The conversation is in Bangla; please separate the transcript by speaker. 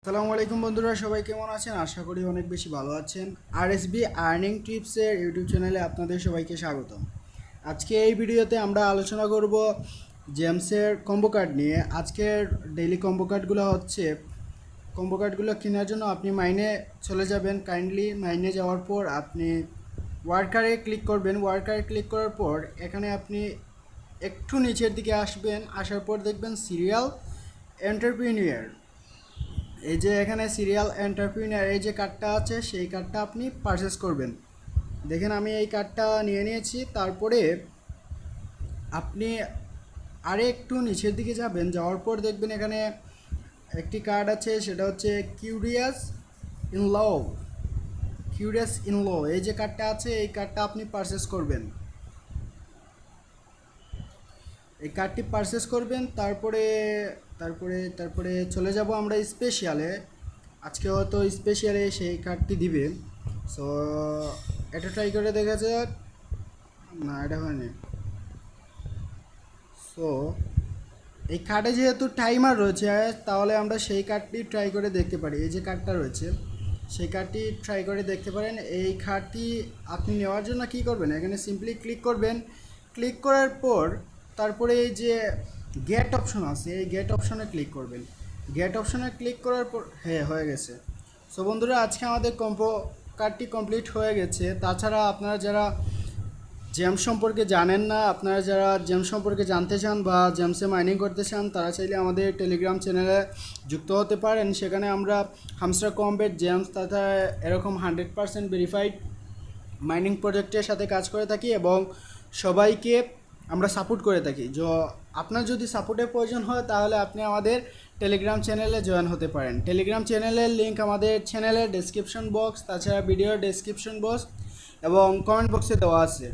Speaker 1: আসসালামু আলাইকুম বন্ধুরা, সবাই কেমন আছেন? আশা করি অনেক বেশি ভালো আছেন। আরএসবি আর্নিং টিপসের ইউটিউব চ্যানেলে আপনাদের সবাইকে স্বাগতম। আজকে এই ভিডিওতে আমরা আলোচনা করব জেমসের কম্বো কার্ড নিয়ে। আজকের ডেইলি কম্বো কার্ডগুলো হচ্ছে, কম্বো কার্ডগুলো কেনার জন্য আপনি মাইনে চলে যাবেন। কাইন্ডলি মাইনে যাওয়ার পর আপনি ওয়ার্কারে ক্লিক করবেন। ওয়ার্কারে ক্লিক করার পর এখানে আপনি একটু নিচের দিকে আসবেন। আসার পর দেখবেন সিরিয়াল এন্টারপ্রিনিউর। এই যে এখানে সিরিয়াল এন্টারপ্রিনিউর এই যে কার্ডটা আছে, সেই কার্ডটা আপনি পারচেস করবেন। দেখেন আমি এই কার্ডটা নিয়ে নিয়েছি। তারপরে আপনি আরে একটু নিচের দিকে যাবেন, যাওয়ার পর দেখবেন এখানে একটি কার্ড আছে, সেটা হচ্ছে curious in love. Curious in love এই যে কার্ডটা আছে, এই কার্ডটা আপনি পারচেস করবেন। এই কার্ডটি পারচেস করবেন। তারপরে তারপরে তারপরে চলে যাব আমরা স্পেশালে। আজকে হয়তো স্পেশালে সেই কার্ডটি দিবে। সো এটা ট্রাই করে দেখা যাক। না, এটা হয়নি। সো এই কার্ডে যেহেতু টাইমার রয়েছে, তাহলে আমরা সেই কার্ডটি ট্রাই করে দেখতে পারি। এই যে কার্ডটা রয়েছে, সেই কার্ডটি ট্রাই করে দেখতে পারেন। এই কার্ডটি আপনি নেওয়ার জন্য কী করবেন, এখানে সিম্পলি ক্লিক করবেন। ক্লিক করার পর তারপরে এই যে গেট অপশন আছে, এই গেট অপশনে ক্লিক করবেন। গেট অপশনে ক্লিক করার পর হ্যাঁ, হয়ে গেছে। সো বন্ধুরা, আজকে আমাদের কম্বো কার্ডটি কমপ্লিট হয়ে গেছে। তাছাড়া আপনারা যারা জেমস সম্পর্কে জানেন না, আপনারা যারা জেমস সম্পর্কে জানতে চান বা জেমসে মাইনিং করতে চান, তারা চাইলে আমাদের টেলিগ্রাম চ্যানেলে যুক্ত হতে পারেন। সেখানে আমরা হামস্টার কমবেট জেমস তথা এরকম 100% ভেরিফাইড মাইনিং প্রজেক্টের সাথে কাজ করে থাকি এবং সবাইকে আমরা সাপোর্ট করে থাকি। আপনার যদি সাপোর্টের প্রয়োজন হয়, তাহলে আপনি আমাদের টেলিগ্রাম চ্যানেলে জয়েন হতে পারেন। টেলিগ্রাম চ্যানেলের লিঙ্ক আমাদের চ্যানেলের ডেসক্রিপশন বক্স, তাছাড়া ভিডিওর ডেসক্রিপশন বক্স এবং কমেন্ট বক্সে দেওয়া আছে।